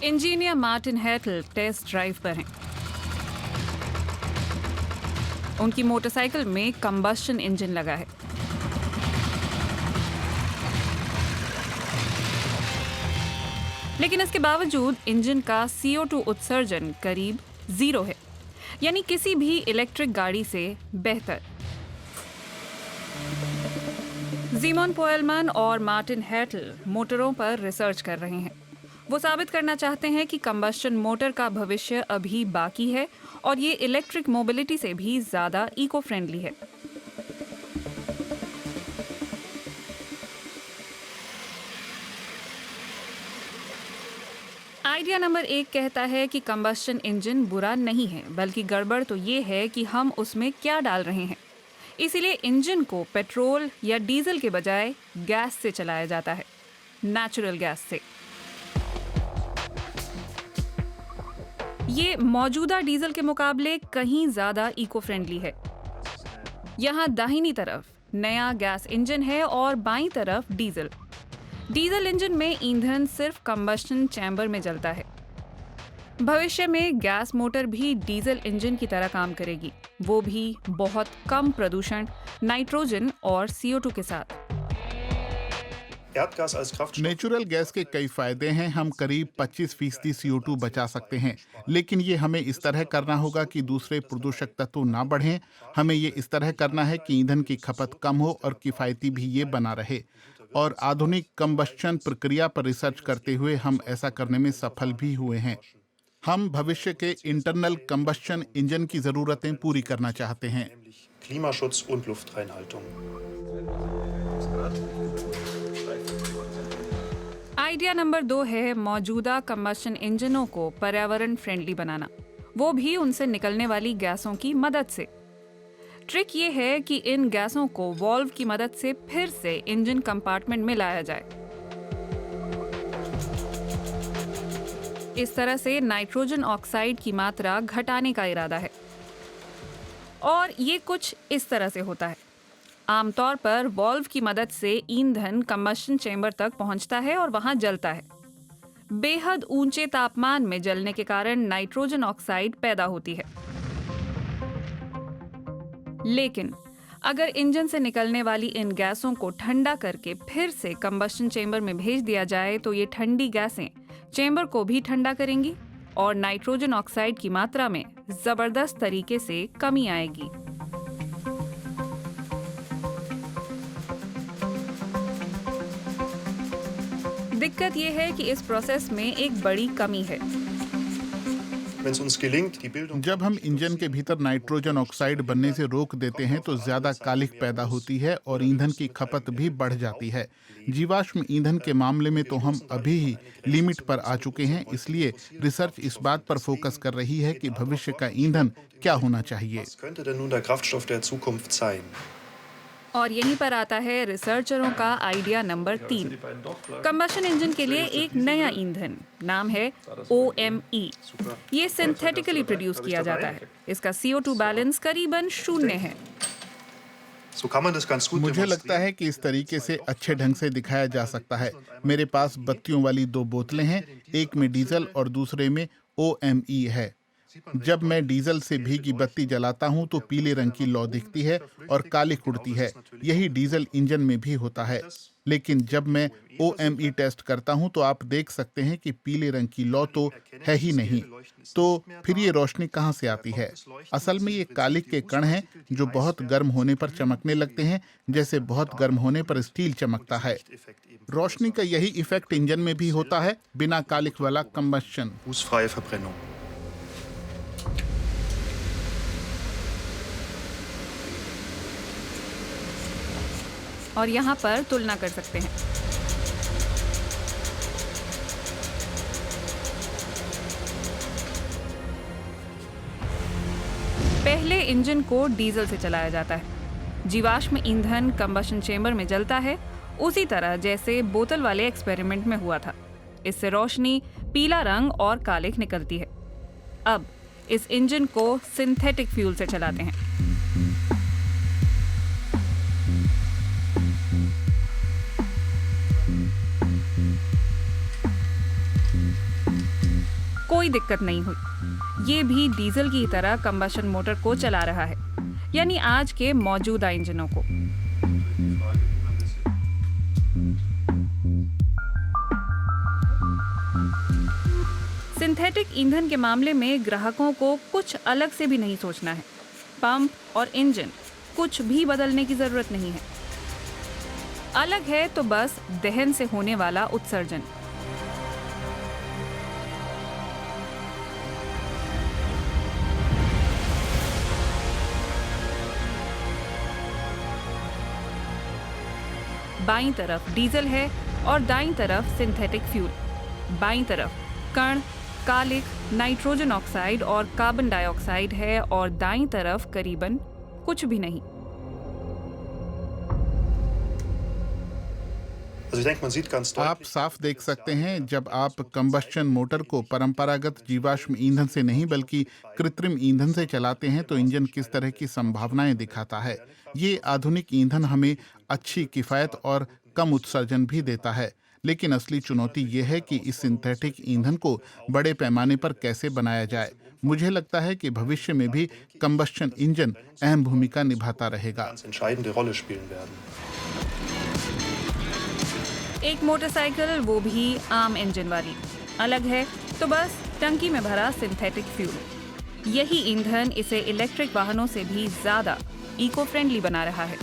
Engineer Martin हेटल test drive पर हैं। उनकी मोटरसाइकिल में कंबस्शन इंजन लगा है। लेकिन इसके बावजूद इंजन का CO2 उत्सर्जन करीब 0 है, यानी किसी भी इलेक्ट्रिक गाड़ी से बेहतर। ज़ीमोन पोएलमैन और मार्टिन हेटल मोटरों पर रिसर्च कर रहे हैं। वो साबित करना चाहते हैं कि कंबस्शन मोटर का भविष्य अभी बाकी है और ये इलेक्ट्रिक मोबिलिटी से भी ज़्यादा इको फ्रेंडली है। आइडिया नंबर 1 कहता है कि कंबस्शन इंजन बुरा नहीं है, बल्कि गड़बड़ तो ये है कि हम उसमें क्या डाल रहे हैं। इसीलिए इंजन को पेट्रोल या डीजल के बजाय गैस से चलाया जाता है, नेचुरल गैस से। ये मौजूदा डीजल के मुकाबले कहीं ज्यादा इको फ्रेंडली है। यहाँ दाहिनी तरफ नया गैस इंजन है और बाईं तरफ डीजल। डीजल इंजन में ईंधन सिर्फ कंबस्शन चैम्बर में जलता है। भविष्य में गैस मोटर भी डीजल इंजन की तरह काम करेगी, वो भी बहुत कम प्रदूषण, नाइट्रोजन और CO2 के साथ। नेचुरल गैस के कई फायदे हैं। हम करीब 25% CO2 बचा सकते हैं, लेकिन ये हमें इस तरह करना होगा कि दूसरे प्रदूषक तत्व ना बढ़ें। हमें ये इस तरह करना है कि ईंधन की खपत कम हो और किफ़ायती भी ये बना रहे। और आधुनिक कंबस्शन प्रक्रिया पर रिसर्च करते हुए हम ऐसा करने में सफल भी हुए हैं। हम भविष्य के इंटरनल कंबस्शन इंजन की ज़रूरतें पूरी करना चाहते हैं। आइडिया नंबर 2 है मौजूदा कंबस्शन इंजनों को पर्यावरण फ्रेंडली बनाना, वो भी उनसे निकलने वाली गैसों की मदद से। ट्रिक ये है कि इन गैसों को वॉल्व की मदद से फिर से इंजन कंपार्टमेंट में लाया जाए। इस तरह से नाइट्रोजन ऑक्साइड की मात्रा घटाने का इरादा है। और ये कुछ इस तरह से होता है। आमतौर पर वॉल्व की मदद से ईंधन कंबस्शन चेंबर तक पहुंचता है और वहां जलता है। बेहद ऊंचे तापमान में जलने के कारण नाइट्रोजन ऑक्साइड पैदा होती है। लेकिन अगर इंजन से निकलने वाली इन गैसों को ठंडा करके फिर से कंबस्शन चेंबर में भेज दिया जाए तो ये ठंडी गैसें चेंबर को भी ठंडा करेंगी और नाइट्रोजन ऑक्साइड की मात्रा में जबरदस्त तरीके से कमी आएगी। दिक्कत यह है कि इस प्रोसेस में एक बड़ी कमी है। जब हम इंजन के भीतर नाइट्रोजन ऑक्साइड बनने से रोक देते हैं तो ज्यादा कालिख पैदा होती है और ईंधन की खपत भी बढ़ जाती है। जीवाश्म ईंधन के मामले में तो हम अभी ही लिमिट पर आ चुके हैं। इसलिए रिसर्च इस बात पर फोकस कर रही है कि भविष्य का ईंधन क्या होना चाहिए। और यहीं पर आता है रिसर्चरों का आइडिया नंबर 3। कंबशन इंजन के लिए एक नया ईंधन, नाम है OME। ये सिंथेटिकली प्रोड्यूस किया जाता है। इसका CO2 बैलेंस करीबन 0 है। मुझे लगता है कि इस तरीके से अच्छे ढंग से दिखाया जा सकता है। मेरे पास बत्तियों वाली 2 बोतलें हैं, एक में डीजल और दूसरे में OME है। जब मैं डीजल से भीगी बत्ती जलाता हूं तो पीले रंग की लौ दिखती है और कालिख उड़ती है। यही डीजल इंजन में भी होता है। लेकिन जब मैं OME टेस्ट करता हूं तो आप देख सकते हैं कि पीले रंग की लौ तो है ही नहीं। तो फिर ये रोशनी कहां से आती है? असल में ये कालिख के कण हैं जो बहुत गर्म होने पर चमकने लगते हैं, जैसे बहुत गर्म होने पर स्टील चमकता है। रोशनी का यही इफेक्ट इंजन में भी होता है, बिना कालिख वाला कंबस्शन। और यहाँ पर तुलना कर सकते हैं। पहले इंजन को डीजल से चलाया जाता है। जीवाश्म ईंधन कंबशन चेंबर में जलता है, उसी तरह जैसे बोतल वाले एक्सपेरिमेंट में हुआ था। इससे रोशनी, पीला रंग और कालिख निकलती है। अब इस इंजन को सिंथेटिक फ्यूल से चलाते हैं। कोई दिक्कत नहीं हुई। ये भी डीजल की तरह कंबशन मोटर को चला रहा है, यानी आज के मौजूदा इंजनों को। सिंथेटिक ईंधन के मामले में ग्राहकों को कुछ अलग से भी नहीं सोचना है। पंप और इंजन कुछ भी बदलने की जरूरत नहीं है। अलग है तो बस दहन से होने वाला उत्सर्जन। बाईं तरफ डीजल है और दाईं तरफ सिंथेटिक फ्यूल। बाईं तरफ कण, कालिक, नाइट्रोजन ऑक्साइड और कार्बन डाइऑक्साइड है और दाईं तरफ करीबन कुछ भी नहीं। आप साफ देख सकते हैं जब आप कंबस्शन मोटर को परंपरागत जीवाश्म ईंधन से नहीं बल्कि कृत्रिम ईंधन से चलाते हैं तो इंजन किस तरह की संभावनाएं दिखाता है। ये आधुनिक ईंधन हमें अच्छी किफायत और कम उत्सर्जन भी देता है, लेकिन असली चुनौती ये है कि इस सिंथेटिक ईंधन को बड़े पैमाने पर कैसे बनाया जाए। मुझे लगता है कि भविष्य में भी कंबस्शन इंजन अहम भूमिका निभाता रहेगा। एक मोटरसाइकिल, वो भी आम इंजन वाली, अलग है तो बस टंकी में भरा सिंथेटिक फ्यूल। यही ईंधन इसे इलेक्ट्रिक वाहनों से भी ज्यादा इको फ्रेंडली बना रहा है।